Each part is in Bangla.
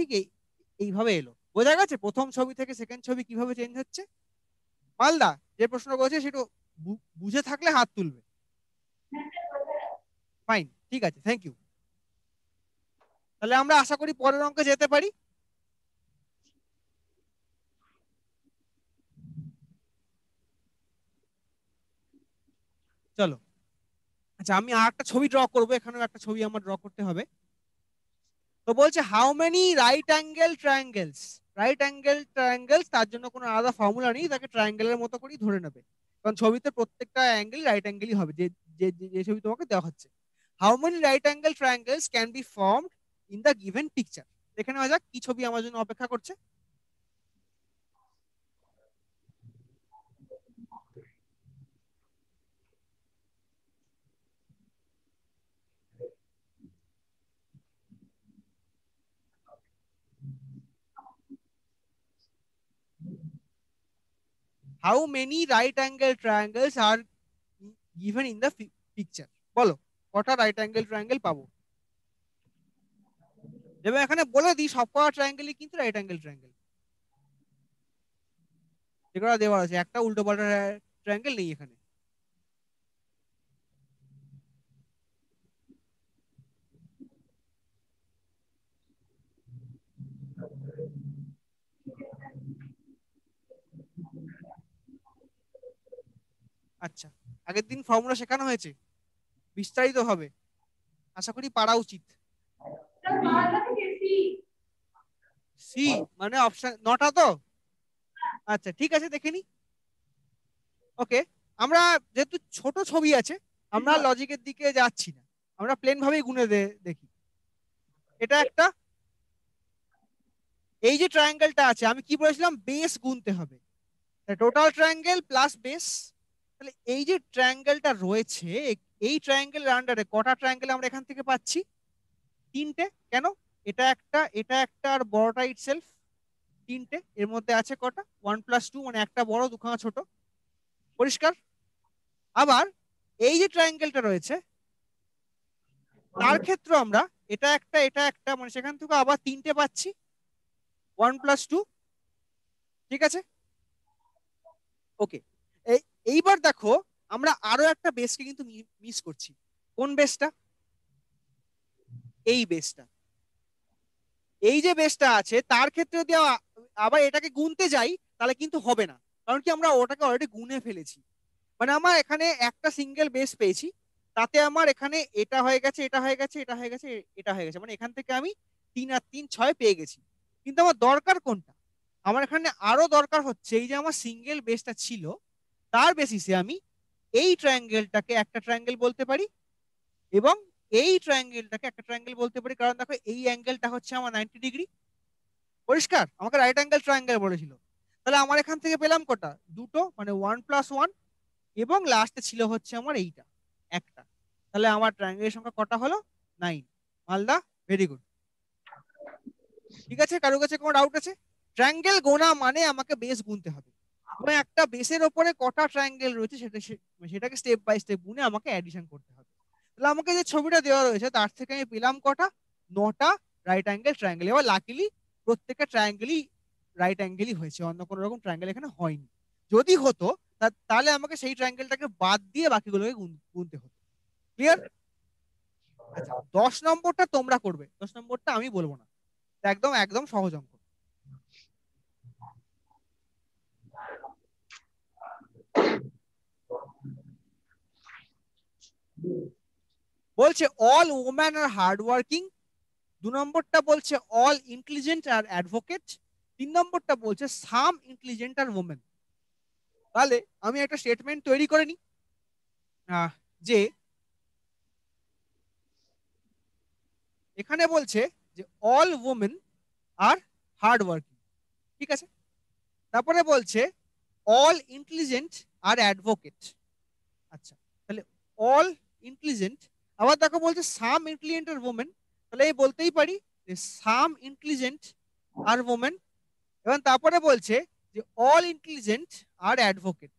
ঠিক এইভাবে এলো। বোঝা গেছে প্রথম ছবি থেকে সেকেন্ড ছবি কিভাবে চেঞ্জ হচ্ছে? মালদা যে প্রশ্ন করেছে সেটা বুঝে থাকলে হাত তুলবে। ফাইন, ঠিক আছে, থ্যাংক ইউ। তাহলে আমরা আশা করি পরের অঙ্কে যেতে পারি। চলো। আচ্ছা, আমি আর একটা ছবি ড্র করবো, এখানেও একটা ছবি আমার ড্র করতে হবে। তো বলছে how many right angle triangles. Right angle triangles, তার জন্য কোনো আলাদা ফর্মুলা নেই, তাকে ট্রায়াঙ্গেলের মতো করেই ধরে নেবে, কারণ ছবিতে প্রত্যেকটা অ্যাঙ্গেল রাইট অ্যাঙ্গেলই হবে, যে যে যে ছবি তোমাকে দেওয়া হচ্ছে। How many right angle triangles can be formed in the given picture. দেখে নেওয়া যাক কি ছবি আমার জন্য অপেক্ষা করছে। How many right angle triangles are given in the picture. বলো কটা রাইট অ্যাঙ্গেল ট্রায়াঙ্গেল পাবো। এবং এখানে বলে দিই সব কটা ট্রায়াঙ্গেলই কিন্তু রাইট অ্যাঙ্গেল ট্রায়াঙ্গেল, যেগুলো দেওয়া আছে, একটা উল্টো পাল্টা ট্রায়াঙ্গেল নেই এখানে। আচ্ছা, আগের দিন ফর্মুলা শেখানো হয়েছে বিস্তারিত হবে, আশা করি পারা উচিত। সি মানে অপশন নটা তো। আচ্ছা ঠিক আছে, দেখে নি। ওকে, আমরা যেহেতু ছোট ছবি আছে, আমরা লজিকের দিকে যাচ্ছি না, আমরা প্লেন ভাবেই গুনে দেখি। এটা একটা, এই যে ট্রায়াঙ্গেলটা আছে, আমি কি বলেছিলাম, বেস গুনতে হবে, টোটাল ট্রায়াঙ্গেল প্লাস বেস। তাহলে এই যে ট্রায়াঙ্গেলটা রয়েছে, এই ট্রায়াঙ্গেলের আন্ডারে কটা ট্রায়াঙ্গেল আমরা এখান থেকে পাচ্ছি? তিনটে। কেন? এটা একটা আর বড়টা ইটসেলফ তিনটে। এর মধ্যে আছে কটা? 1+2, মানে একটা বড় দুখানা ছোট। পরিষ্কার? আবার এই যে ট্রায়াঙ্গেলটা রয়েছে তার ক্ষেত্রে আমরা এটা একটা মানে সেখান থেকে আবার তিনটে পাচ্ছি, 1+2। ঠিক আছে, ওকে। এইবার দেখো, আমরা আরো একটা বেসকে কিন্তু মিস করছি। কোন বেসটা? এই বেসটা। এই যে বেসটা আছে তার ক্ষেত্রে যদি আবার এটাকে গুনতে যাই তাহলে কিন্তু হবে না, কারণ কি আমরা ওটাকে অলরেডি গুনে ফেলেছি। মানে আমার এখানে একটা সিঙ্গেল বেস পেয়েছি, তাতে আমার এখানে এটা হয়ে গেছে, এটা হয়ে গেছে, এটা হয়ে গেছে, এটা হয়ে গেছে, মানে এখান থেকে আমি 3 আর 3 6 পেয়ে গেছি। কিন্তু আমার দরকার কোনটা? আমার এখানে আরো দরকার হচ্ছে এই যে আমার সিঙ্গেল বেসটা ছিল তার বেসিসে আমি এই ট্রায়াঙ্গেলটাকে একটা ট্রায়াঙ্গেল বলতে পারি, এবং এই ট্রায়াঙ্গেলটাকে একটা ট্রায়াঙ্গেল বলতে পারি, কারণ দেখো এই অ্যাঙ্গেলটা হচ্ছে আমার 90 ডিগ্রি। পরিষ্কার? আমাকে রাইট অ্যাঙ্গেল ট্রায়াঙ্গেল বলেছিল। তাহলে আমার এখান থেকে পেলাম কটা? দুটো, মানে 1+1, এবং লাস্টে ছিল হচ্ছে আমার এইটা একটা। তাহলে আমার ট্রায়াঙ্গেলের সংখ্যা কটা হলো? 9। Malda, very good. ঠিক আছে, কারো কাছে কোনো ডাউট আছে? ট্রায়াঙ্গেল গোনা মানে আমাকে বেস গুনতে হবে, এবং একটা বেসের ওপরে কটা ট্রায়াঙ্গেল রয়েছে সেটাকে স্টেপ বাই স্টেপ গুনে আমাকে অ্যাডিশন করতে হবে। তাহলে আমাকে যে ছবিটা দেওয়া রয়েছে তার থেকে আমি পেলাম কটা? 9টা রাইট অ্যাঙ্গেল ট্রায়াঙ্গেল। এবার লাকিলি প্রত্যেকটা ট্রায়াঙ্গেলই রাইট অ্যাঙ্গেলই হয়েছে, অন্য কোনো রকম ট্রায়াঙ্গেল এখানে হয়নি। যদি হতো তাহলে আমাকে সেই ট্রায়াঙ্গেলটাকে বাদ দিয়ে বাকিগুলোকে গুনতে হতো। ক্লিয়ার? আচ্ছা, 10 নম্বরটা তোমরা করবে, 10 নম্বরটা আমি বলবো না, একদম একদম সহজ অঙ্ক। বলছে all woman are hard working. 2 নম্বরটা বলছে অল ইন্টেলিজেন্ট আর অ্যাডভোকেট। 3 নম্বরটা বলছে সাম ইন্টেলিজেন্ট আর ওমেন। তাহলে আমি একটা স্টেটমেন্ট তৈরি করে নিই, যে এখানে বলছে যে all women are hard working. ঠিক আছে, তারপরে বলছে অল ইন্টেলিজেন্ট আর অ্যাডভোকেট। আচ্ছা, তাহলে অল ইন্টেলিজেন্ট, আবার দেখো বলছে সাম ইন্টেলিজেন্ট আর ওমেন, তাহলে এই বলতেই পারি যে সাম ইন্টেলিজেন্ট আর ওমেন। এবং তারপরে বলছে যে অল ইন্টেলিজেন্ট আর অ্যাডভোকেট।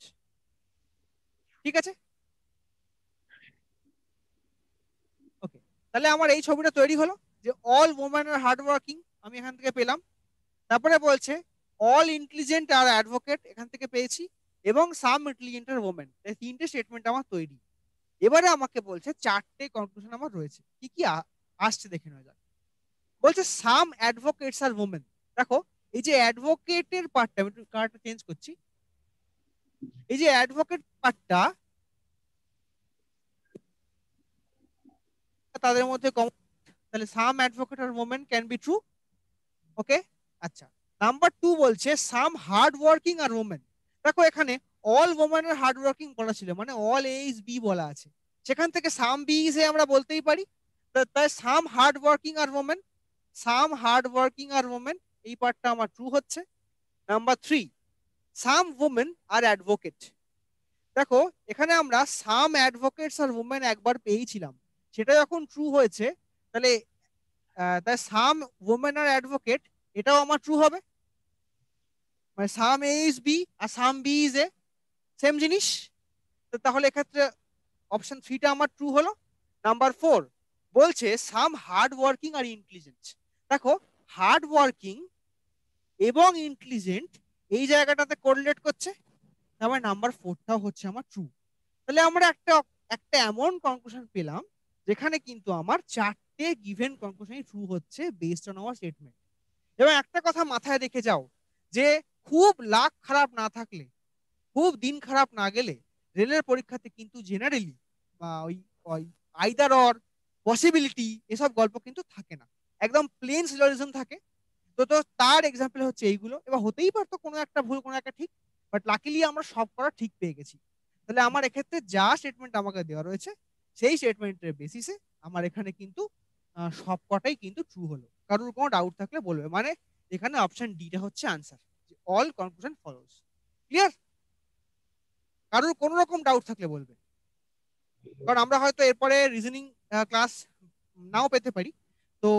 ঠিক আছে, ওকে। তাহলে আমার এই ছবিটা তৈরি হলো যে all women are hard working, আমি এখান থেকে পেলাম। তারপরে বলছে অল ইন্টেলিজেন্ট আর অ্যাডভোকেট, এখান থেকে পেয়েছি, এবং সাম ইন্টেলিজেন্ট আর ওমেন, এই তিনটে স্টেটমেন্ট আমার তৈরি। এবারে আমাকে বলছে চারটে কনক্লুশন আমার রয়েছে, কি কি আসছে দেখে নেওয়া যাক। বলছে সাম অ্যাডভোকেটস আর ওমেন। দেখো এই যে অ্যাডভোকেটের পার্টটা, আমি একটু কার্ডটা চেঞ্জ করছি। এই যে অ্যাডভোকেট পার্টটা, তাদের মধ্যে কমন, তাহলে some advocate are women can be true. Okay, আচ্ছা। নাম্বার টু বলছে some hard working are women. দেখো এখানে all women are hard working বলা ছিল, মানে অল এ ইজ বি বলা আছে, সেখান থেকে সাম বি ইজ এ আমরা বলতেই পারি। তাই সাম hard working are women, some hard working are women, এই পার্টটা আমার ট্রু হচ্ছে। Number three, some women are advocate. দেখো এখানে আমরা সাম অ্যাডভোকেটস আর ওমেন একবার পেয়েছিলাম, সেটা যখন ট্রু হয়েছে, তাহলে তাই সাম ওমেন আর অ্যাডভোকেট এটাও আমার ট্রু হবে, মানে সাম এ ইজ বি আর some B is A, same জিনিস। তো তাহলে এক্ষেত্রে অপশন থ্রিটা আমার ট্রু হলো। নাম্বার ফোর বলছে সাম হার্ড ওয়ার্কিং আর ইন্টেলিজেন্ট। দেখো হার্ড ওয়ার্কিং এবং ইন্টেলিজেন্ট এই জায়গাটাতে কোরিলেট করছে, তারপরে নাম্বার ফোরটাও হচ্ছে আমার ট্রু। তাহলে আমরা একটা একটা এমন কনক্লুশন পেলাম যেখানে কিন্তু আমার চারটে গিভেন কনক্লুশনই ট্রু হচ্ছে বেসড অন আওয়ার স্টেটমেন্ট। এবং একটা কথা মাথায় রেখে যাও, যে খুব লাক খারাপ না থাকলে, খুব দিন খারাপ না গেলে রেলের পরীক্ষাতে কিন্তু জেনারেলি ওই ওই আইদার অর, পসিবিলিটি, এসব গল্প কিন্তু থাকে না, একদম প্লেন সিলোজিজম থাকে। তো তার এক্সাম্পল হচ্ছে এইগুলো। এবার হতেই পারতো কোনো একটা ভুল কোনো একটা ঠিক, বাট লাকিলি আমরা সব করা ঠিক পেয়ে গেছি। তাহলে আমার এক্ষেত্রে যা স্টেটমেন্ট আমাকে দেওয়া রয়েছে সেই স্টেটমেন্টের বেসিসে আমার এখানে কিন্তু সব কটাই কিন্তু ট্রু হলো। কারোর কোনো ডাউট থাকলে বলবে, মানে এখানে অপশন ডিটা হচ্ছে answer, all conclusion follows. Clear? কারোর কোনো রকম ডাউট থাকলে বলবে, কারণ আমরা হয়তো এরপরে রিজনিং ক্লাস নাও পেতে পারি। তো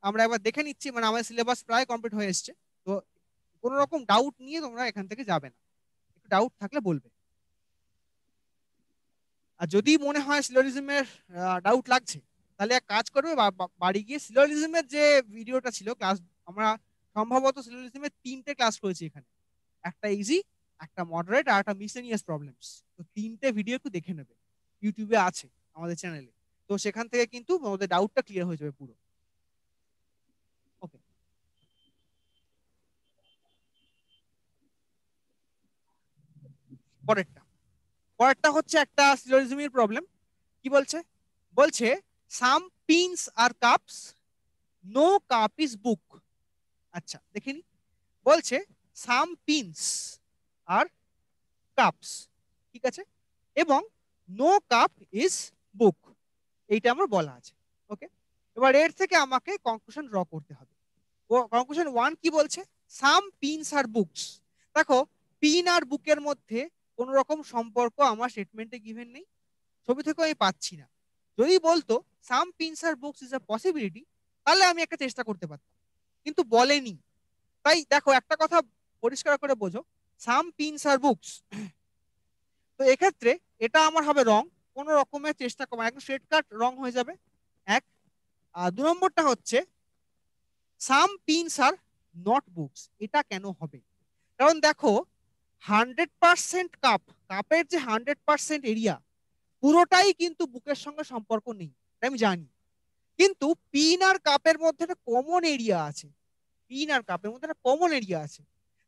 আমরা একবার দেখে নিচ্ছি, মানে আমাদের সিলেবাস প্রায় কমপ্লিট হয়ে এসছে। তো কোনো রকম ডাউট নিয়ে তোমরা এখান থেকে যাবে না, একটু ডাউট থাকলে বলবে। আর যদি মনে হয় সিলোজিজমের ডাউট লাগছে, তাহলে এক কাজ করবে, বাড়ি গিয়ে সিলোজিজমের যে ভিডিওটা ছিল ক্লাস, আমরা সম্ভবত সিলোজিজমের তিনটে ক্লাস করেছি এখানে, একটা ইজি, একটা মডারেট আর একটা মিসেলিনিয়াস প্রবলেমস। তো তিনটে ভিডিও একটু দেখে নেবে, ইউটিউবে আছে আমাদের চ্যানেলে। তো সেখান থেকে কিন্তু আমাদের ডাউটটা ক্লিয়ার হয়ে যাবে পুরো। ওকে, পরেরটা, পরেরটা হচ্ছে একটা সিলোজিজমের প্রবলেম। কি বলছে? বলছে some pins are cups, no cup is book. আচ্ছা দেখিনি। বলছে সাম পিনস আর কাপস, ঠিক আছে, এবং নো কাপ ইজ বুক, এইটা আমার বলা আছে। ওকে, এবার এর থেকে আমাকে কনক্লুশন ড্র করতে হবে। ও কনক্লুশন ওয়ান কি বলছে? Some pins are books. দেখো পিন আর বুকের মধ্যে কোন রকম সম্পর্ক আমার স্টেটমেন্টে গিভেন নেই, ছবি থেকে আমি পাচ্ছি না। যদি বলতো some pins are books is a possibility, তাহলে আমি একটা চেষ্টা করতে পারতাম, কিন্তু বলেনি। তাই দেখো একটা কথা পরিষ্কার করে বোঝো, সাম পিনস আর বুকস, তো এক্ষেত্রে এটা আমার হবে রং, কোন রকমের চেষ্টা করা, একদম স্ট্রেট কাট রং হয়ে যাবে এক। আর দু নম্বরটা হচ্ছে সাম পিনস আর নট বুকস, এটা কেন হবে? কারণ দেখো 100% কাপ, কাপের যে 100% এরিয়া পুরোটাই কিন্তু বুকের সঙ্গে সম্পর্ক নেই, এটা আমি জানি। কিন্তু পিন আর কাপের মধ্যে একটা কমন এরিয়া আছে, পিন আর কাপের মধ্যে একটা কমন এরিয়া আছে।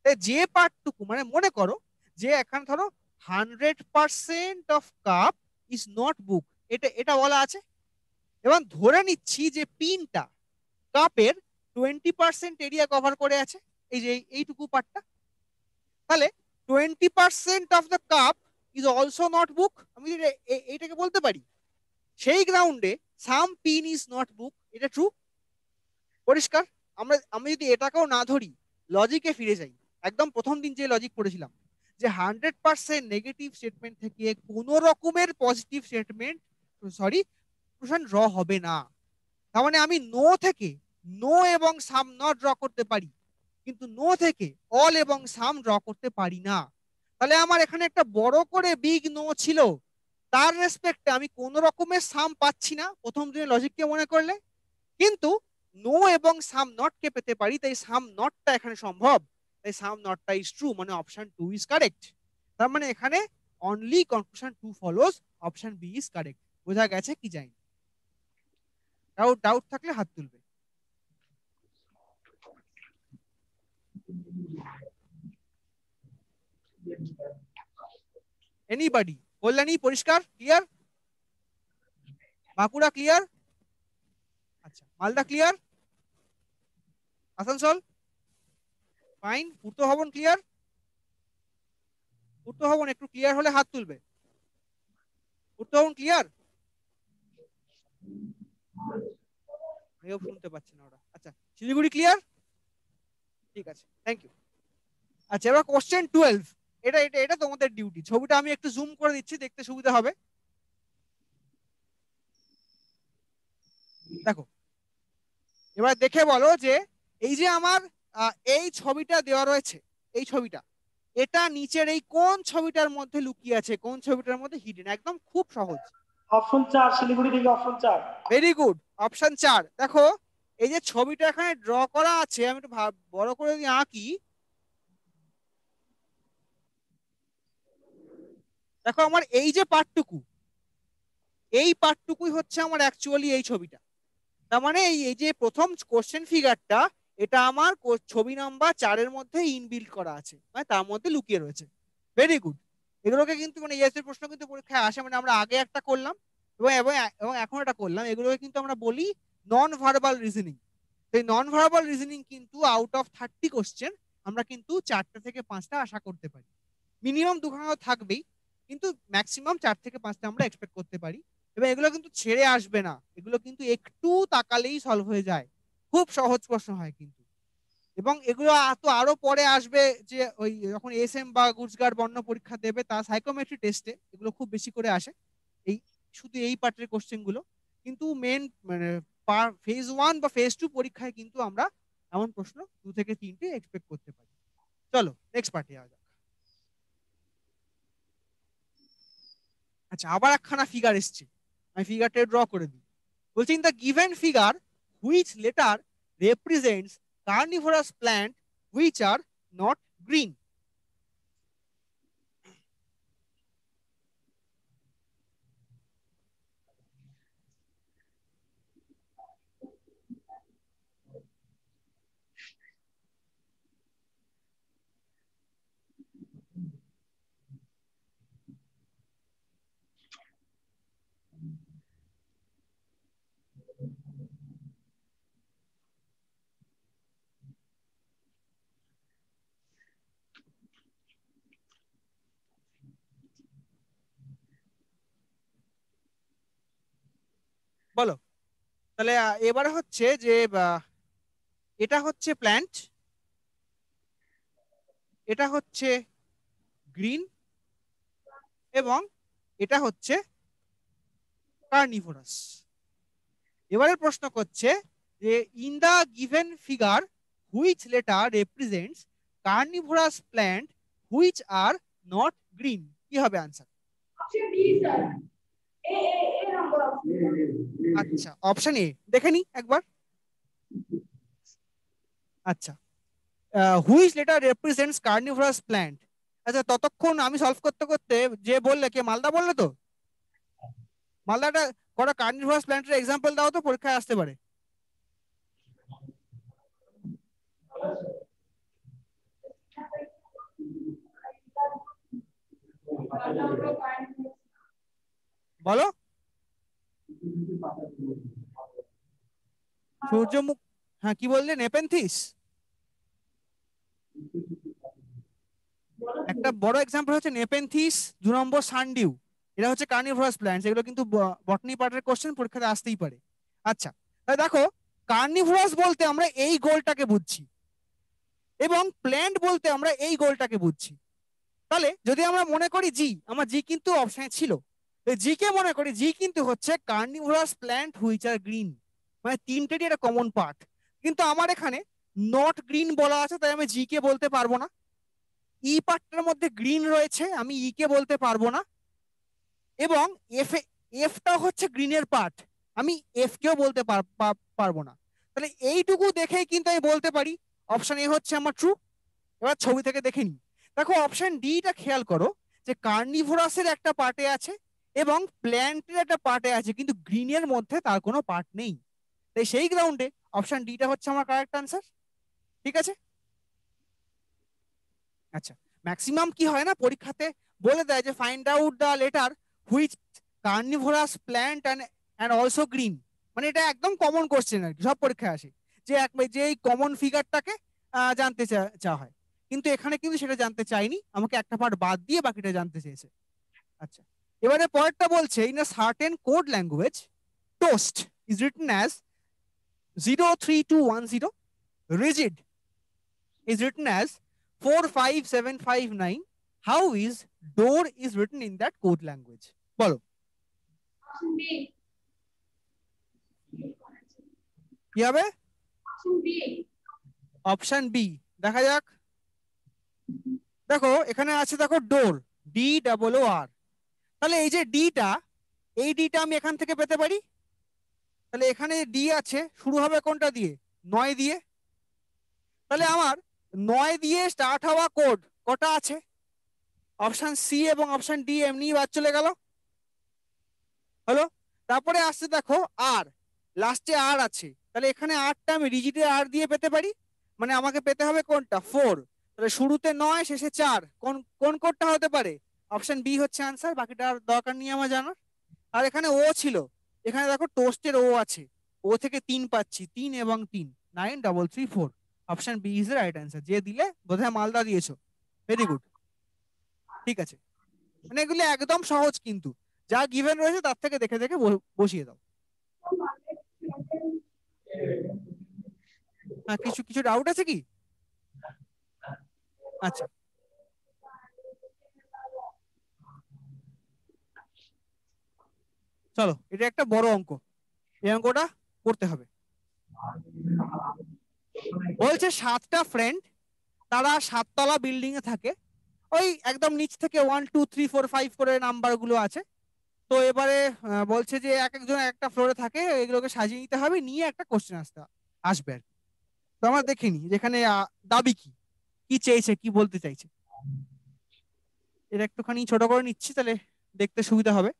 তাই যে পার্টটুকু, মানে মনে করো যে এখানে ধরো 100% of cup is not book, এটা এটা বলা আছে। এবং ধরে নিচ্ছি যে পিনটা কাপের 20% এরিয়া কভার করে আছে, এই যে এইটুকু পার্টটা। তাহলে 20% of the cup is also not book, আমি এইটাকে বলতে পারি। সেই গ্রাউন্ডে some pin is not book, এটা ট্রু। পরিষ্কার? আমি যদি এটাকেও না ধরি, লজিকে ফিরে যাই, একদম প্রথম দিন যে লজিক পড়েছিলাম, যে 100% নেগেটিভ স্টেটমেন্ট থেকে কোন রকমের positive statement, sorry, conclusion draw হবে না। তার মানে আমি নো থেকে নো এবং সাম নট ড্র করতে পারি, কিন্তু নো থেকে অল এবং সাম ড্র করতে পারি না। তাহলে আমার এখানে একটা বড় করে বিগ নো ছিল, তার রেসপেক্টে আমি কোন রকমের সাম পাচ্ছি না প্রথম দিনের লজিককে মনে করলে। কিন্তু নো এবং সাম নট কে পেতে পারি, তাই সাম নটটা এখানে সম্ভব, তাই সাম নটটা ইজ ট্রু, মানে অপশন 2 ইজ কারেক্ট। তার মানে এখানে only conclusion 2 follows, option B is correct. বোঝা গেছে কি যায়নি? ডাউট ডাউট থাকলে হাত তুলবে। এনিবডি? কল্যাণী পরিষ্কার ক্লিয়ার? বাঁকুড়া ক্লিয়ার? আচ্ছা, মালদা ক্লিয়ার? আসানসোল ফাইন। পূর্ত ভবন ক্লিয়ার? পূর্ত ভবন একটু ক্লিয়ার হলে হাত তুলবে। পূর্ত ভবন ক্লিয়ার? আমিও শুনতে পাচ্ছি না ওরা। আচ্ছা, শিলিগুড়ি ক্লিয়ার? ঠিক আছে, থ্যাংক ইউ। আচ্ছা, এবার কোশ্চেন 12। এটা এটা এটা তোমাদের ডিউটি। ছবিটা আমি একটু জুম করে দিচ্ছি, দেখতে সুবিধা হবে। দেখো, এবার দেখে বলো যে এই যে আমার এই ছবিটা দেওয়া রয়েছে, এই ছবিটা, এটা নিচের এই কোন ছবিটার মধ্যে লুকিয়ে আছে, কোন ছবিটার মধ্যে হিডেন? একদম খুব সহজ। অপশন 4, শিলিগুড়ি থেকে অপশন 4। Very good, option 4। দেখো, এই যে ছবিটা এখানে ড্র করা আছে, আমি একটু বড় করে দিয়ে আঁকি। দেখো, আমার এই যে পার্টটুকু, এই পার্টটুকুই হচ্ছে আমার অ্যাকচুয়ালি এই ছবিটা। তার মানে এই যে প্রথম কোশ্চেন ফিগারটা, এটা আমার ছবি নাম্বার 4-এর মধ্যে ইনবিল্ট করা আছে, মানে তার মধ্যে লুকিয়ে রয়েছে। Very good. এগুলোকে কিন্তু মানে ইয়েস এর প্রশ্ন কিন্তু পরীক্ষায় আসে, মানে আমরা আগে একটা করলাম এবং এবং এবং এখন একটা করলাম, এগুলোকে কিন্তু আমরা বলি নন ভার্বাল রিজনিং। এই নন ভার্বাল রিজনিং কিন্তু আউট অফ 30 কোশ্চেন আমরা কিন্তু 4টে থেকে 5টা আশা করতে পারি। মিনিমাম 2খানা থাকবেই, কিন্তু ম্যাক্সিমাম 4 থেকে 5টা আমরা এক্সপেক্ট করতে পারি। এবং এগুলো কিন্তু ছেড়ে আসবে না, এগুলো কিন্তু একটু তাকালেই সলভ হয়ে যায়, খুব সহজ প্রশ্ন হয় কিন্তু। এবং এগুলো তো আরো পরে আসবে, যে ওই যখন এসএম বা গুডসগার্ড বর্ণ পরীক্ষা দেবে, তার সাইকোমেট্রি টেস্টে এগুলো খুব বেশি করে আসে, এই শুধু এই পার্টের কোশ্চেন গুলো। কিন্তু মেন মানে ফেজ 1 বা ফেজ 2 পরীক্ষায় কিন্তু আমরা এমন প্রশ্ন 2 থেকে 3টে এক্সপেক্ট করতে পারি। চলো নেক্সট পার্টে যাওয়া যাক। আচ্ছা, আবার একখানা ফিগার এসছে, আমি ফিগারটা ড্র করে দিই। বলছি, in the given figure which letter represents carnivorous plant which are not green? বলো তাহলে। এবারে হচ্ছে যে এটা হচ্ছে প্ল্যান্ট, এটা হচ্ছে গ্রিন, এবং এটা হচ্ছে কার্নিভোরাস। এবারে প্রশ্ন করছে যে in the given figure which letter represents carnivorous plant which are not green? কি হবে আনসার? আচ্ছা, অপশন এ দেখে নি একবার। আচ্ছা, which letter represents carnivorous plant. আচ্ছা, ততক্ষণ আমি সলভ করতে করতে, যে বললে, কে মালদা বললে তো, মালদাটা কটা কার্নিভোরাস প্ল্যান্টের এক্সাম্পল দাও তো, পরীক্ষায় আসতে পারে। বলো। সূর্যমুখ, হ্যাঁ কি বললে, নেপেনথিস? একটা বড় এক্সাম্পল হচ্ছে নেপেনথিস, 2 নম্বর সানডিউ। এটা হচ্ছে কার্নিভোরাস প্ল্যান্টস, এগুলো কিন্তু বটনি পার্টের কোশ্চেন পরীক্ষাতে আসতেই পারে। আচ্ছা, তাহলে দেখো, কার্নিভোরাস বলতে আমরা এই গোলটাকে বুঝছি, এবং প্ল্যান্ট বলতে আমরা এই গোলটাকে বুঝছি। তাহলে যদি আমরা মনে করি জি, আমার জি কিন্তু অপশনে ছিল, জি কে মনে করি জি কিন্তু হচ্ছে carnivorous plant which R green, মানে তিনটেরই একটা কমন পার্ট। কিন্তু আমার এখানে নট গ্রিন বলা আছে, তাই আমি জি কে বলতে পারবো না। ই পার্টটার মধ্যে গ্রিন রয়েছে, আমি ই কে বলতে পারবো না। এবং এফ, এফটা হচ্ছে গ্রিনের পার্ট, আমি এফ কেও বলতে পারবো না। তাহলে এইটুকু দেখেই কিন্তু আমি বলতে পারি অপশন এ হচ্ছে আমার ট্রু। এবার ছবি থেকে দেখে নিই। দেখো অপশন ডিটা খেয়াল করো, যে কার্নিভোরাসের একটা পার্টে আছে এবং প্ল্যান্টের একটা পার্টে আছে, কিন্তু গ্রিনের মধ্যে তার কোনো পার্ট নেই। তাই সেই গ্রাউন্ডে অপশন ডিটা হচ্ছে আমার কারেক্ট আনসার। ঠিক আছে। আচ্ছা, ম্যাক্সিমাম কি হয় না পরীক্ষাতে বলে দেয় যে find out the letter which carnivorous plant and also green. মানে এটা একদম কমন কোশ্চেন আর কি, সব পরীক্ষায় আসে যে যে এই কমন ফিগারটাকে জানতে চাওয়া হয়। কিন্তু এখানে কিন্তু সেটা জানতে চাইনি, আমাকে একটা পার্ট বাদ দিয়ে বাকিটা জানতে চেয়েছে। আচ্ছা, এবারে পরেরটা বলছে in a certain code language toast is written as 03210, rigid is written as 45759. How is door is written in that code language? বলো কি হবে? Option B. দেখা যাক। দেখো এখানে আছে, দেখো ডোর, DOOR। তাহলে এই যে ডিটা, এই ডিটা আমি এখান থেকে পেতে পারি। তাহলে এখানে ডি আছে, শুরু হবে কোনটা দিয়ে? 9 দিয়ে। তাহলে আমার 9 দিয়ে স্টার্ট হওয়া কোড কটা আছে? অপশন সি এবং অপশন ডি এমনি বাদ চলে গেল। হলো। তারপরে আসছে দেখো আর, লাস্টে আর আছে। তাহলে এখানে আরটা আমি রিজিডে আর দিয়ে পেতে পারি, মানে আমাকে পেতে হবে কোনটা? 4। তাহলে শুরুতে 9, শেষে 4, কোন কোন কোডটা হতে পারে? অপশন বি হচ্ছে আনসার, বাকিটা আর দরকার নেই আমার জানার। আর এখানে ও ছিল, এখানে দেখো টোস্টের ও আছে, ও থেকে 3 পাচ্ছি, 3 এবং 3, 9334। Option B is the right answer. যে দিলে বোধহয় মালদা দিয়েছো, ভেরি গুড। ঠিক আছে, মানে এগুলো একদম সহজ, কিন্তু যা গিভেন রয়েছে তার থেকে দেখে দেখে বসিয়ে দাও। হ্যাঁ, কিছু কিছু ডাউট আছে কি? আচ্ছা, চলো, এটা একটা বড় অঙ্ক, এই অঙ্কটা করতে হবে। বলছে 7টা ফ্রেন্ড, তারা 7তলা বিল্ডিং এ থাকে। ওই একদম নিচ থেকে 1 2 3 4 5 করে নাম্বার গুলো আছে। তো এবারে বলছে যে এক একজন একটা ফ্লোরে থাকে, এগুলোকে সাজিয়ে নিতে হবে, নিয়ে একটা কোশ্চেন আসবে আর কি। তো আমরা দেখিনি যেখানে দাবি কি কি চেয়েছে, কি বলতে চাইছে। এটা একটুখানি ছোট করে নিচ্ছি, তাহলে দেখতে সুবিধা হবে।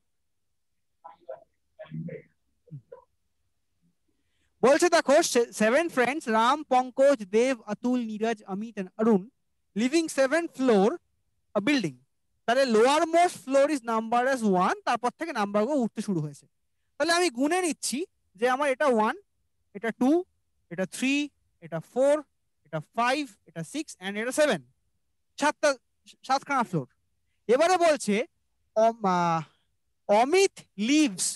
বলছে দেখো 7 friends Ram, Pankaj, Dev, Atul, Neeraj, Amit and Arun living 7 floor building. তাহলে lower most floor is number as 1, তারপর থেকে নাম্বার গুলো উঠতে শুরু হয়েছে। তাহলে আমি গুনে নিচ্ছি যে আমার এটা 1, এটা 2, এটা 3, এটা 4, এটা 5, এটা 6 এন্ড এটা 7। 7টা, 7খানা ফ্লোর। এবারে বলছে Amit lives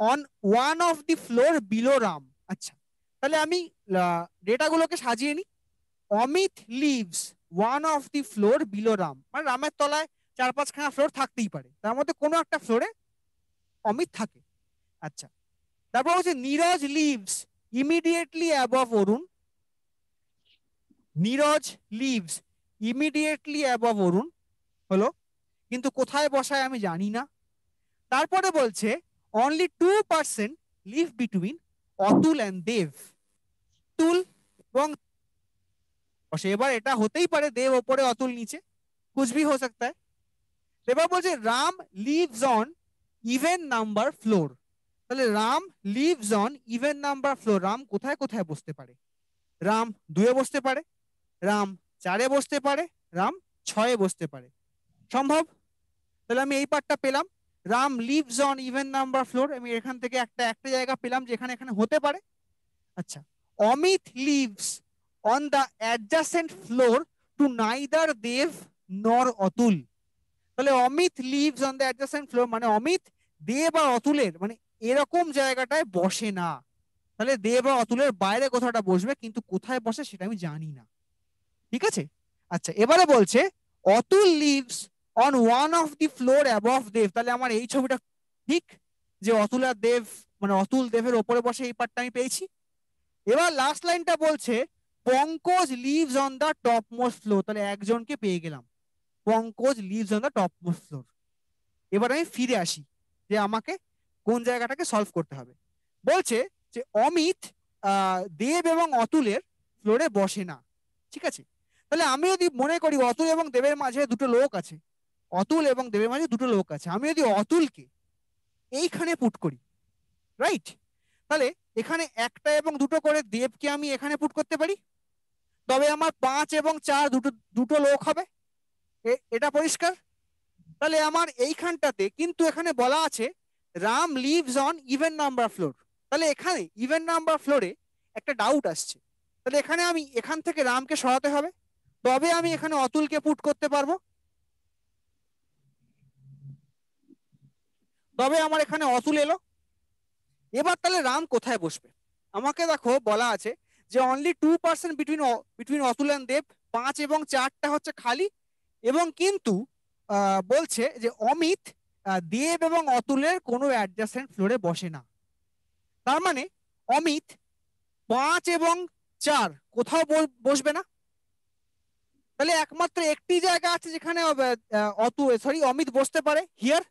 on one of the floor below Ram. আচ্ছা, তাহলে আমি ডেটাগুলোকে সাজিয়ে নিই। Amit lives one of the floor below Ram, মানে রামের তলায় 4-5খানা ফ্লোর থাকতেই পারে, তার মধ্যে কোনো একটা ফ্লোরে অমিত থাকে। আচ্ছা, তারপর হচ্ছে Neeraj lives immediately above Arun. Neeraj lives immediately above Arun হলো, কিন্তু কোথায় বসায় আমি জানি না। তারপরে বলছে only 2% live between Atul and Dev. তুল এবং বসে, এবার এটা হতেই পারে দেব ওপরে অতুল নিচে, कुछ भी हो सकता है। এবার বলছে Ram lives on even number floor. তাহলে Ram lives on even number floor, Ram কোথায় কোথায় বসতে পারে? রাম 2-এ বসতে পারে, রাম 4-এ বসতে পারে, রাম 6-এ বসতে পারে। সম্ভব। তাহলে আমি এই পার্টটা পেলাম, Ram lives on even number floor, আমি এখান থেকে একটা একটা জায়গা পেলাম যেখানে এখানে হতে পারে। আচ্ছা, Amit lives on the adjacent floor to neither Dev nor Atul. তাহলে Amit lives on the adjacent floor মানে অমিত দেব আর অতুলের মানে এরকম জায়গাটায় বসে না। তাহলে দেব আর অতুলের বাইরে কোথাওটা বসবে, কিন্তু কোথায় বসে সেটা আমি জানি না। ঠিক আছে। আচ্ছা, এবারে বলছে Atul lives on one of the floor above Dev. তাহলে আমার এই ছবিটা ঠিক, যে অতুল আর দেব মানে অতুল দেবের ওপরে বসে, এই পার্টটা আমি পেয়েছি। এবার লাস্ট লাইনটা বলছে Pankaj lives on the top most floor. তাহলে একজনকে পেয়ে গেলাম, Pankaj lives on the top most floor. এবার আমি ফিরে আসি যে আমাকে কোন জায়গাটাকে সলভ করতে হবে। বলছে যে অমিত দেব এবং অতুলের ফ্লোরে বসে না, ঠিক আছে? তাহলে আমি যদি মনে করি অতুল এবং দেবের মাঝে দুটো লোক আছে, অতুল এবং দেবের মাঝে দুটো লোক আছে, আমি যদি অতুলকে এইখানে পুট করি, রাইট, তাহলে এখানে একটা এবং দুটো করে দেবকে আমি এখানে পুট করতে পারি, তবে আমার 5 এবং 4 দুটো দুটো লোক হবে। এটা পরিষ্কার? তাহলে আমার এইখানটাতে কিন্তু এখানে বলা আছে Ram lives on even number floor. তাহলে এখানে ইভেন নাম্বার ফ্লোরে একটা ডাউট আসছে, তাহলে এখানে আমি এখান থেকে রামকে সরাতে হবে, তবে আমি এখানে অতুলকে পুট করতে পারবো, তবে আমার এখানে অতুল এলো। এবার তাহলে রাম কোথায় বসবে? আমাকে দেখো বলা আছে যে only 2% between between Atul and Dev, 5 এবং 4টা হচ্ছে খালি, এবং কিন্তু বলছে যে অমিত দেব এবং অতুলের কোনো অ্যাডজাসেন্ট ফ্লোরে বসে না। তার মানে অমিত 5 এবং 4 কোথাও বসবে না। তাহলে একমাত্র একটি জায়গা আছে যেখানে অমিত বসতে পারে, হিয়ার।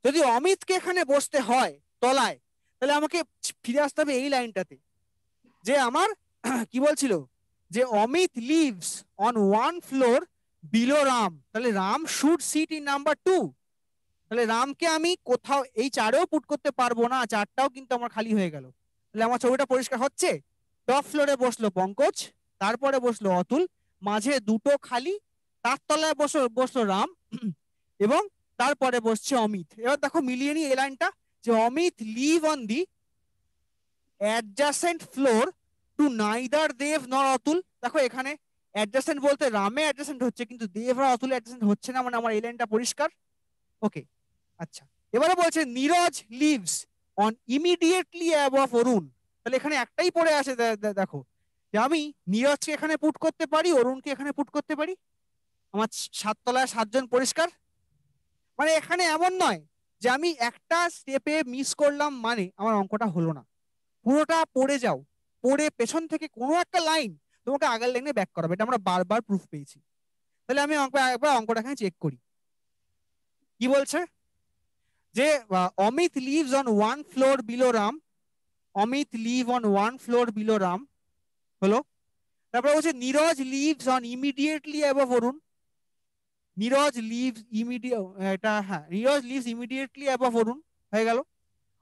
যদি অমিতকে এখানে বসতে হয় তলায়, তাহলে আমাকে ফিরে আসতে হবে এই লাইনটাতে, যে আমার কি বলছিল যে Amit lives on one floor below Ram, তাহলে Ram should sit in number 2। তাহলে রামকে আমি কোথাও এই 4এও পুট করতে পারবো না, 4টাও কিন্তু আমার খালি হয়ে গেল। তাহলে আমার ছবিটা পরিষ্কার হচ্ছে, টপ ফ্লোরে বসলো পঙ্কজ, তারপরে বসলো অতুল, মাঝে দুটো খালি, তার তলায় বসলো রাম, এবং তারপরে বসছে অমিত। এবার দেখো মিলিয়ে নি এই লাইনটা, যে Amit live on the adjacent floor to neither Dev nor Atul. দেখো এখানে অ্যাডজাসেন্ট বলতে রামে অ্যাডজাসেন্ট হচ্ছে, কিন্তু দেব আর অতুল অ্যাডজাসেন্ট হচ্ছে না, মানে আমার এই লাইনটা পরিষ্কার। ওকে, আচ্ছা। এবারে বলছে Neeraj lives on immediately above Arun. তাহলে এখানে একটাই পড়ে আছে, দেখো, যে আমি নীরজকে এখানে পুট করতে পারি, অরুণকে এখানে পুট করতে পারি। আমার 7 তলায় 7 জন পরিষ্কার। মানে এখানে এমন নয় যে আমি একটা স্টেপে মিস করলাম মানে আমার অঙ্কটা হলো না, পুরোটা পড়ে যাও, পড়ে পেছন থেকে কোনো একটা লাইন তোমাকে আগের লাইনে ব্যাক করাবে, এটা আমরা বারবার প্রুফ পেয়েছি। তাহলে আমি একবার অঙ্কটা এখানে চেক করি। কি বলছে যে Amit lives on one floor below Ram, Amit live on one floor below Ram, হলো। তারপরে বলছে Neeraj lives on immediately above Arun, Neeraj lives immediate, এটা হ্যাঁ, Neeraj lives immediately above Arun, হয়ে গেল।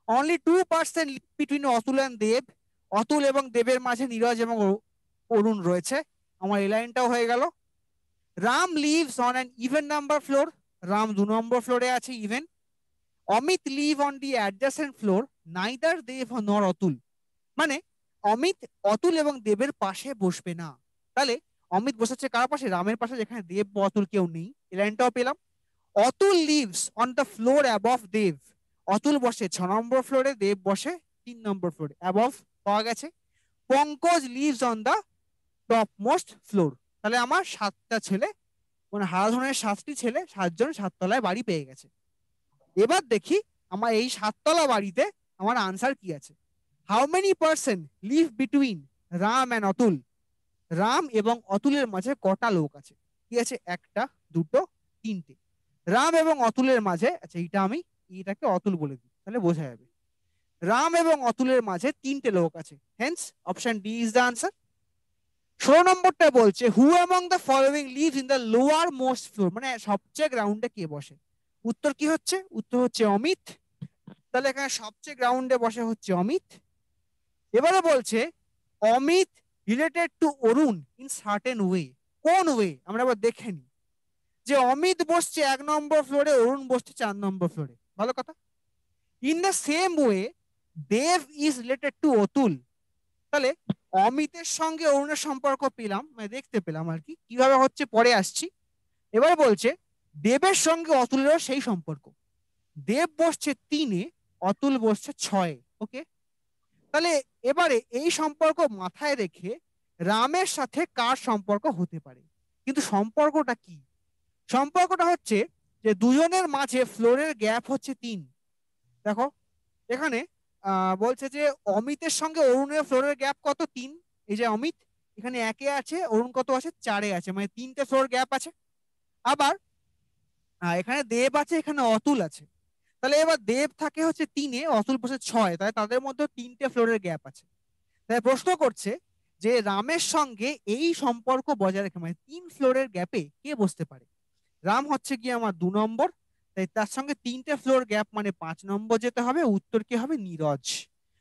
Only 2% between Atul and Dev, Atul এবং দেবের মাঝে নীরজ এবং অরুণ রয়েছে, আমার এই লাইনটাও হয়ে গেল। Ram lives on an even number floor, Ram 2 নম্বর ফ্লোরে আছে, even. Amit live on the adjacent floor neither Dev nor Atul, মানে অমিত অতুল এবং দেবের পাশে বসবে না। তাহলে অমিত বসেছে কার পাশে? রামের পাশে, যেখানে দেব বা অতুল কেউ নেই, এই লাইনটাও পেলাম। Atul lives on the floor above Dev, Atul বসে 6 নম্বর ফ্লোরে, দেব বসে 3 নম্বর ফ্লোরে, অ্যাবভ পাওয়া গেছে। Pankaj lives on the top most floor. তাহলে আমার 7টা ছেলে, মানে হারাধনের 7টি ছেলে, 7জন 7 তলায় বাড়ি পেয়ে গেছে। এবার দেখি আমার এই 7 তলা বাড়িতে আমার আনসার কি আছে। How many person live between Ram and Atul, Ram এবং অতুলের মাঝে কটা লোক আছে? কি আছে? 1টা, 2টো, 3টে। রাম এবং অতুলের মাঝে, আচ্ছা এইটা আমি এটাকে অতুল বলে দিই, তাহলে বোঝা যাবে। রাম এবং অতুলের মাঝে 3টে লোক আছে, hence option D is the answer. 16 নম্বরটা বলছে who among the following lives in the lower most floor, মানে সবচেয়ে গ্রাউন্ডে কে বসে? উত্তর কি হচ্ছে? উত্তর হচ্ছে অমিত। তাহলে এখানে সবচেয়ে গ্রাউন্ডে বসে হচ্ছে অমিত। এবারে বলছে Amit related to Arun in certain way. কোন ওয়ে আমরা এবার দেখে নিই, যে অমিত বসছে 1 নম্বর ফ্লোরে, অরুণ বসছে 4 নম্বর ফ্লোরে, ভালো কথা। In the same way Dev is related to Atul. তাহলে অমিতের সঙ্গে অরুণের সম্পর্ক পেলাম, মানে দেখতে পেলাম আর কি, কিভাবে হচ্ছে পরে আসছি। এবারে বলছে দেবের সঙ্গে অতুলেরও সেই সম্পর্ক, দেব বসছে 3-এ, অতুল বসছে 6-এ। ওকে, তাহলে এবারে এই সম্পর্ক মাথায় রেখে রামের সাথে কার সম্পর্ক হতে পারে? কিন্তু সম্পর্কটা কি? সম্পর্কটা হচ্ছে যে দুজনের মাঝে ফ্লোরের গ্যাপ হচ্ছে 3। দেখো এখানে বলছে যে অমিতের সঙ্গে অরুণের ফ্লোরের গ্যাপ কত? 3। এই যে অমিত এখানে 1-এ আছে, অরুণ কত আছে? 4-এ আছে, মানে 3টে ফ্লোর গ্যাপ আছে। আবার এখানে দেব আছে, এখানে অতুল আছে। তাহলে এবার দেব থাকে হচ্ছে 3-এ, অতুল বসে 6-এ, তাহলে তাদের মধ্যে 3টে ফ্লোরের গ্যাপ আছে। তাই প্রশ্ন করছে যে রামের সঙ্গে এই সম্পর্ক বজায় রেখে, মানে 3 ফ্লোরের গ্যাপে কে বসতে পারে। রাম হচ্ছে কি আমার 2 নম্বর, তাই তার সঙ্গে 3টে ফ্লোর গ্যাপ মানে 5 নম্বর যেতে হবে। উত্তর কি হবে? নীরজ।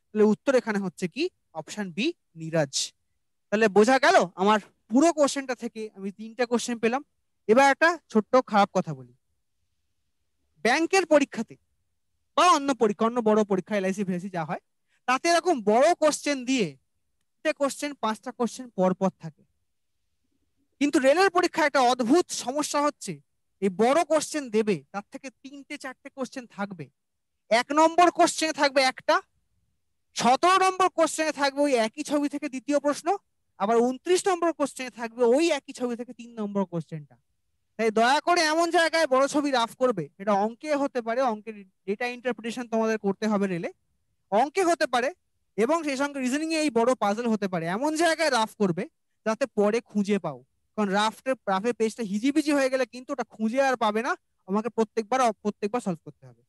তাহলে উত্তর এখানে হচ্ছে কি অপশন বি, নীরজ। তাহলে বোঝা গেল আমার পুরো কোশ্চেনটা থেকে আমি 3টে কোশ্চেন পেলাম। এবার একটা ছোট্ট খারাপ কথা বলি। ব্যাংকের পরীক্ষাতে বা অন্য পরীক্ষা, অন্য বড় পরীক্ষা, এলআইসি ফেলআইসি যা হয়, তাতে এরকম বড় কোশ্চেন দিয়ে 3টে কোশ্চেন 5টা কোশ্চেন পর পর থাকে। কিন্তু রেলের পরীক্ষায় একটা অদ্ভুত সমস্যা হচ্ছে, এই বড় কোশ্চেন দেবে তার থেকে 3টে 4টে কোশ্চেন থাকবে। 1 নম্বর কোশ্চেনে থাকবে একটা, 17 নম্বর কোশ্চেনে থাকবে ওই একই ছবি থেকে দ্বিতীয় প্রশ্ন, আবার 29 নম্বর কোশ্চেনে থাকবে ওই একই ছবি থেকে 3 নম্বর কোশ্চেনটা। তাই দয়া করে এমন জায়গায় বড় ছবি রাফ করবে, এটা অঙ্কে হতে পারে, অঙ্কের ডেটা ইন্টারপ্রিটেশন তোমাদের করতে হবে রেলে, অঙ্কে হতে পারে, এবং সেই সঙ্গে রিজনিং এ এই বড় পাজল হতে পারে, এমন জায়গায় রাফ করবে যাতে পরে খুঁজে পাও। কারণ রাফের পেজটা হিজিবিজি হয়ে গেলে কিন্তু ওটা খুঁজে আর পাবে না, আমাকে প্রত্যেকবার সলভ করতে হবে।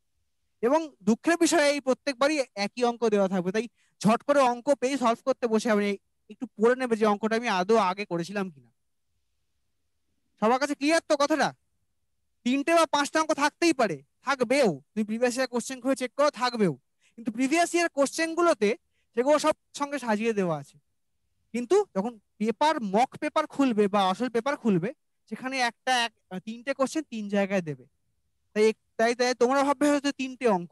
এবং দুঃখের বিষয় এই প্রত্যেকবারই একই অঙ্ক দেওয়া থাকবে, তাই ঝট করে অঙ্ক পেয়ে সলভ করতে বসে হবে না। একটু পড়ে নেবে যে অঙ্কটা আমি আদৌ আগে করেছিলাম কিনা। সবার কাছে ক্লিয়ার তো কথাটা? 3টে বা 5টা অঙ্ক থাকতেই পারে, থাকবেও, তুমি প্রিভিয়াস ইয়ার কোশ্চেন করে চেক করো, থাকবেও। কিন্তু প্রিভিয়াস ইয়ার কোশ্চেন গুলোতে সেগুলো সব সঙ্গে সাজিয়ে দেওয়া আছে। কিন্তু যখন মক পেপার খুলবে বা আসল পেপার খুলবে, সেখানে 3টে কোশ্চেন 3 জায়গায় দেবে। তাই তাই তাই তোমরা ভাববে হয়তো 3টে অঙ্ক,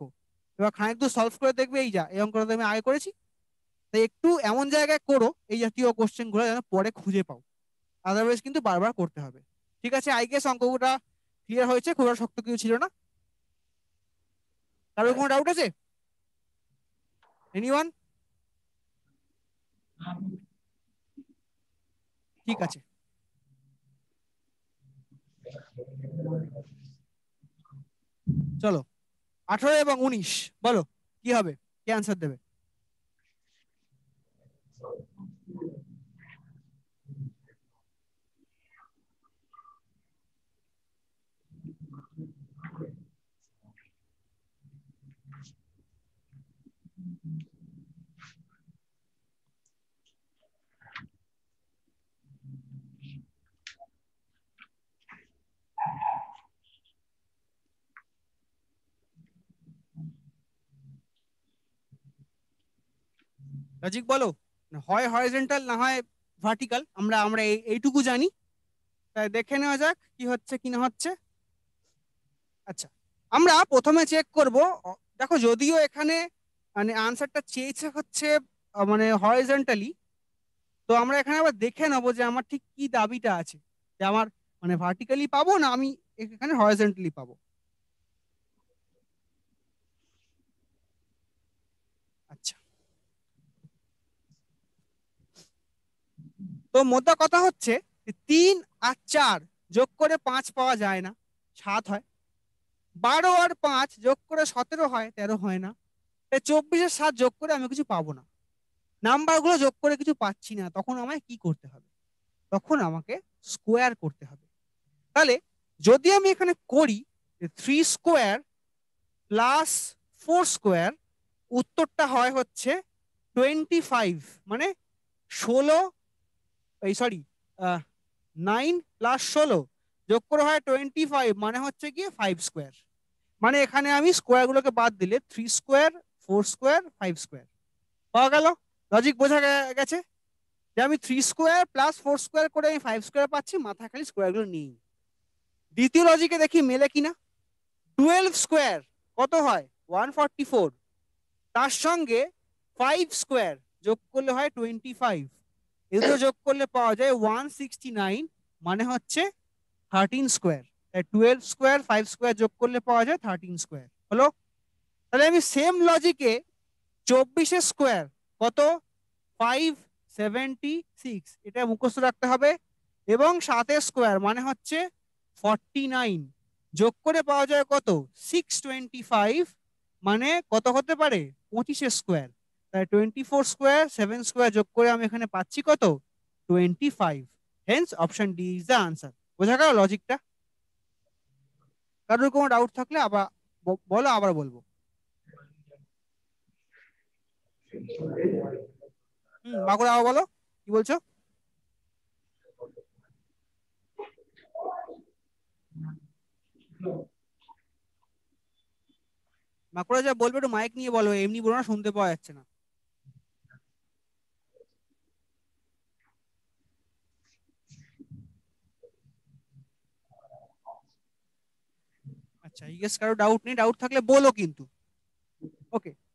এবার খানিক দূর সলভ করে দেখবে এই যা, এই অঙ্কটা তো আমি আগে করেছি। তাই একটু এমন জায়গায় করো এই জাতীয় কোশ্চেন গুলো যেন পরে খুঁজে পাও, আদারওয়াইজ কিন্তু বারবার করতে হবে। ঠিক আছে, আই গেস অঙ্কটা ক্লিয়ার হয়েছে, খুব একটা শক্ত কিছু ছিল না। কারোর কোনো ডাউট আছে? এনিওয়ান? ঠিক আছে, চলো। 18 এবং 19 বলো কি হবে, কি আনসার দেবে? লজিক বলো। হয় হরিজন্টাল, না হয় ভার্টিক্যাল, আমরা আমরা এইটুকু জানি। তাই দেখে নেওয়া যাক কি হচ্ছে কি না হচ্ছে। আচ্ছা, আমরা প্রথমে চেক করব। দেখো, যদিও এখানে মানে আনসারটা চেয়েছে হচ্ছে মানে হরিজন্টালি, তো আমরা এখানে আবার দেখে নেবো যে আমার ঠিক কি দাবিটা আছে, যে আমার মানে ভার্টিক্যালি পাবো না আমি এখানে হরিজন্টালি পাবো। আচ্ছা, তো মোদ্দা কথা হচ্ছে 3 আর 4 যোগ করে 5 পাওয়া যায় না, 7 হয়। 12 আর 5 যোগ করে 17 হয়, 13 হয় না। 24 আর 7 যোগ করে আমি কিছু পাবো না, নাম্বার গুলো যোগ করে কিছু পাচ্ছি না। তখন আমায় কি করতে হবে? তখন আমাকে স্কোয়ার করতে হবে। তাহলে যদি আমি এখানে করি 3² + 4², উত্তরটা হয় হচ্ছে 25, মানে 16, এই সরি 9 + 16 যোগ করে হয় 25, মানে হচ্ছে গিয়ে 5²। মানে এখানে আমি স্কোয়ার গুলোকে বাদ দিলে 3², 4², 5², পাওয়া গেল। লজিক বোঝা গেছে যে আমি 3² + 4² করে আমি 5² পাচ্ছি, মাথা খালি স্কোয়ার গুলো নেই। দ্বিতীয় লজিকে দেখি মেলে কিনা। 12² কত হয়? 144। তার সঙ্গে 5² যোগ করলে হয় 25, এই দুটো যোগ করলে পাওয়া যায় 169, মানে হচ্ছে 13²। তাই 12², 5² যোগ করলে পাওয়া যায় 13² হলো। তাহলে আমি সেম লজিকে 24 স্কোয়ার কত? 576, এটা মুখস্থ রাখতে হবে। এবং 7 স্কোয়ার মানে হচ্ছে 49, যোগ করে পাওয়া যায় কত? 625, মানে কত হতে পারে? 25 স্কোয়ার। তাই 24 স্কোয়ার 7 স্কোয়ার যোগ করে আমি এখানে পাচ্ছি কত? 25। Hence option D is the answer. বোঝা গেল লজিকটা? কারোর কোনো ডাউট থাকলে আবার বলো, আবার বলবো। বাঁকুড়া আবার বলো, কি বলছো? বাঁকুড়া যা বলবে একটু মাইক নিয়ে বলো, এমনি বলো না, শুনতে পাওয়া যাচ্ছে না। আচ্ছা, ইয়েস, কারো ডাউট নেই, ডাউট থাকলে বলো কিন্তু।